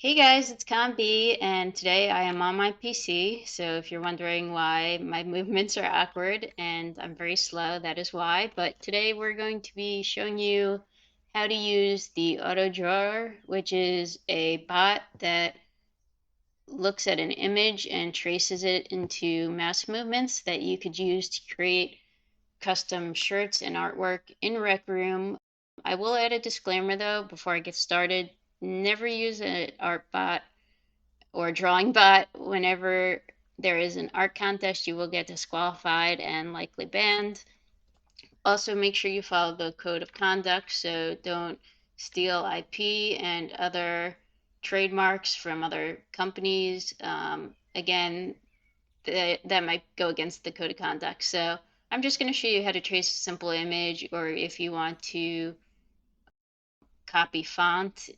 Hey guys, it's CalmBee, and today I am on my PC. So if you're wondering why my movements are awkward and I'm very slow, that is why. But today we're going to be showing you how to use the autodrawer, which is a bot that looks at an image and traces it into mouse movements that you could use to create custom shirts and artwork in Rec Room. I will add a disclaimer though before I get started. Never use an art bot or drawing bot. Whenever there is an art contest, you will get disqualified and likely banned. Also, make sure you follow the code of conduct, so don't steal IP and other trademarks from other companies. Again, that might go against the code of conduct. So I'm just going to show you how to trace a simple image, or if you want to copy font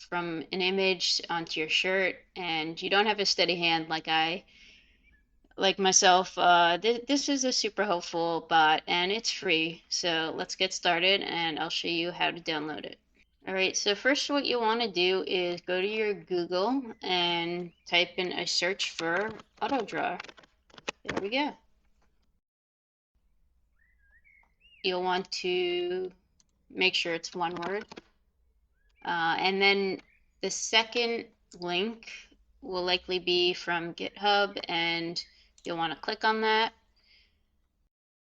from an image onto your shirt and you don't have a steady hand like myself, this is a super helpful bot and it's free. So let's get started and I'll show you how to download it. All right, so first what you want to do is go to your Google and type in a search for autodrawer. There we go. You'll want to make sure it's one word. And then the second link will likely be from GitHub, and you'll want to click on that.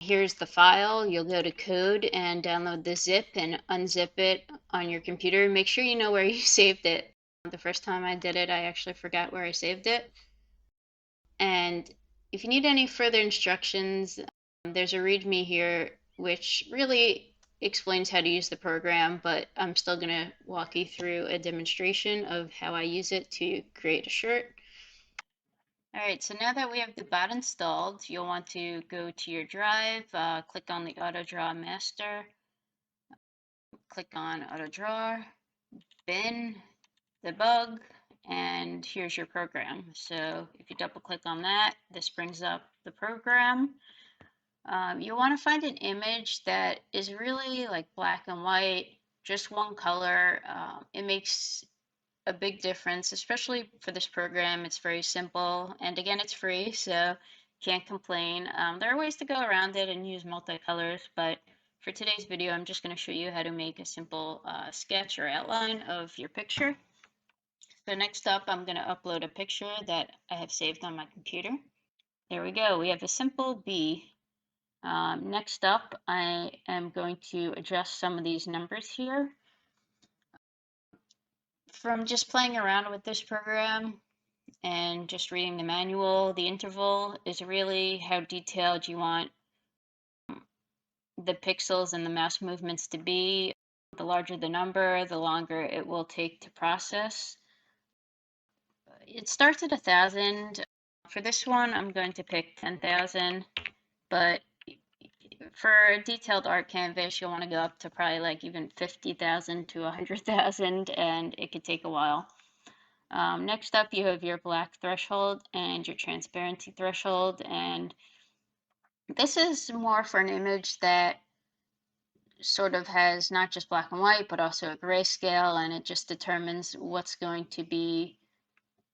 Here's the file. You'll go to code and download the zip and unzip it on your computer. Make sure you know where you saved it. The first time I did it, I actually forgot where I saved it. And if you need any further instructions, there's a README here, which really explains how to use the program, but I'm still going to walk you through a demonstration of how I use it to create a shirt. All right, so now that we have the bot installed, you'll want to go to your drive, click on the AutoDraw Master, click on AutoDrawer, bin, debug, and here's your program. So if you double click on that, this brings up the program. You want to find an image that is really like black and white, just one color. It makes a big difference, especially for this program. It's very simple, and again, it's free, so can't complain. There are ways to go around it and use multicolors, but for today's video, I'm just going to show you how to make a simple sketch or outline of your picture. So next up, I'm going to upload a picture that I have saved on my computer. There we go. We have a simple bee. Next up, I am going to adjust some of these numbers here. From just playing around with this program and just reading the manual, the interval is really how detailed you want the pixels and the mouse movements to be. The larger the number, the longer it will take to process. It starts at 1,000. For this one, I'm going to pick 10,000, but for a detailed art canvas, you'll want to go up to probably like even 50,000 to 100,000, and it could take a while. Next up, you have your black threshold and your transparency threshold, and this is more for an image that sort of has not just black and white, but also a grayscale, and it just determines what's going to be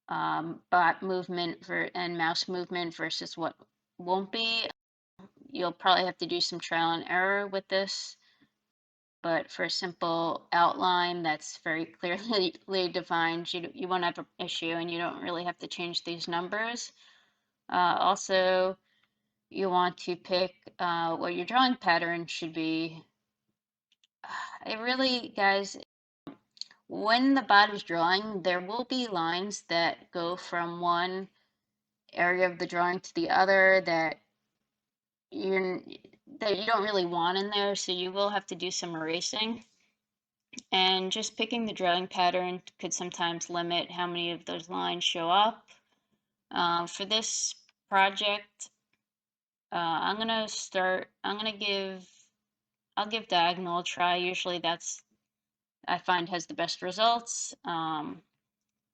bot movement and mouse movement versus what won't be. You'll probably have to do some trial and error with this, but for a simple outline that's very clearly defined, you won't have an issue, and you don't really have to change these numbers. Also, you want to pick what your drawing pattern should be. It really, guys, when the bot is drawing, there will be lines that go from one area of the drawing to the other that you don't really want in there, so you will have to do some erasing. And just picking the drawing pattern could sometimes limit how many of those lines show up. For this project, I'll give diagonal a try. Usually I find has the best results.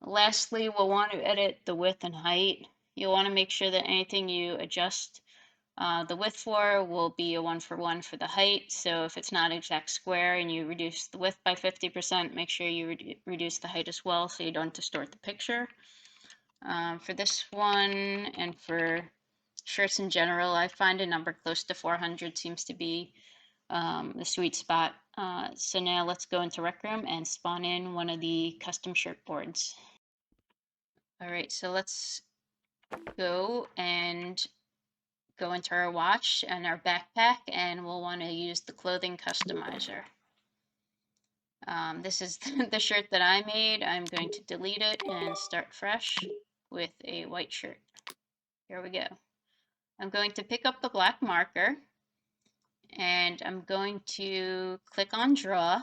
Lastly, we'll want to edit the width and height. You'll want to make sure that anything you adjust The width for will be a 1-for-1 for the height. So if it's not exact square and you reduce the width by 50%, make sure you reduce the height as well so you don't distort the picture. For this one and for shirts in general, I find a number close to 400 seems to be the sweet spot. So now let's go into Rec Room and spawn in one of the custom shirt boards. All right, so let's go and go into our watch and our backpack, and we'll want to use the clothing customizer. This is the shirt that I made. I'm going to delete it and start fresh with a white shirt. Here we go. I'm going to pick up the black marker and I'm going to click on draw,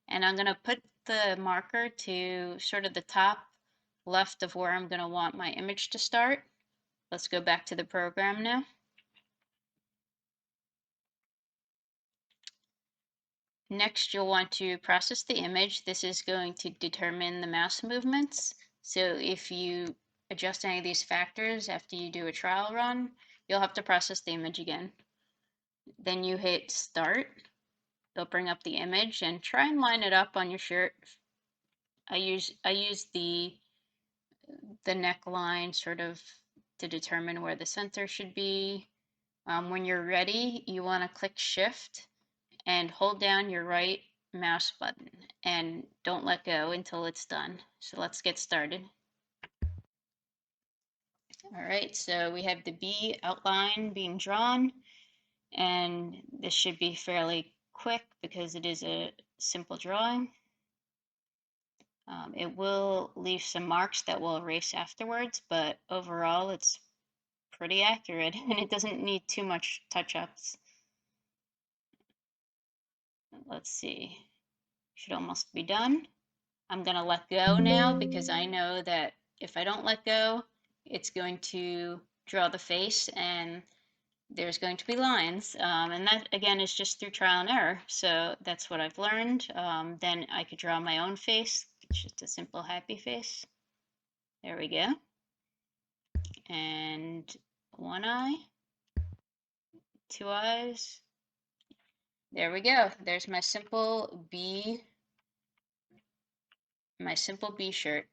and I'm going to put the marker to sort of the top left of where I'm going to want my image to start. Let's go back to the program now. Next, you'll want to process the image. This is going to determine the mouse movements. So if you adjust any of these factors after you do a trial run, you'll have to process the image again. Then you hit start. It'll bring up the image and try and line it up on your shirt. I use the neckline sort of to determine where the center should be. When you're ready, you want to click shift and hold down your right mouse button and don't let go until it's done. So let's get started. All right, so we have the B outline being drawn, and this should be fairly quick because it is a simple drawing. It will leave some marks that will erase afterwards, but overall it's pretty accurate and it doesn't need too much touch-ups. Let's see, should almost be done. I'm going to let go now because I know that if I don't let go, it's going to draw the face and there's going to be lines. And that, again, is just through trial and error. So that's what I've learned. Then I could draw my own face, just a simple happy face. There we go. And one eye, two eyes. There we go. There's my simple B shirt.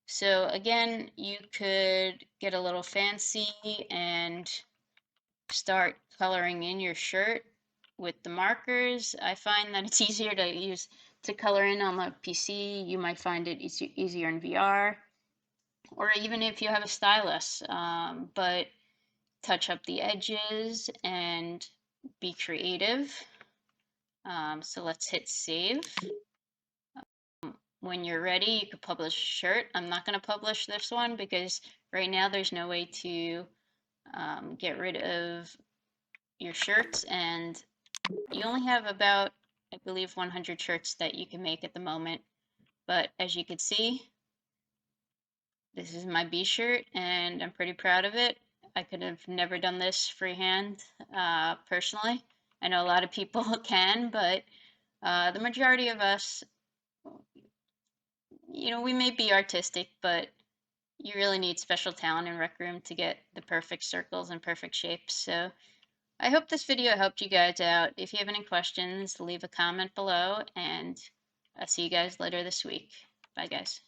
So again, you could get a little fancy and start coloring in your shirt with the markers. I find that it's easier to color in on the PC. You might find it easier in VR, or even if you have a stylus. But touch up the edges and be creative. So let's hit save. When you're ready, you could publish a shirt. I'm not going to publish this one because right now there's no way to get rid of your shirts, and you only have about, I believe, 100 shirts that you can make at the moment. But as you can see, this is my B shirt and I'm pretty proud of it. I could have never done this freehand personally. I know a lot of people can, but the majority of us, we may be artistic, but you really need special talent in Rec Room to get the perfect circles and perfect shapes. So I hope this video helped you guys out. If you have any questions, leave a comment below, and I'll see you guys later this week. Bye, guys.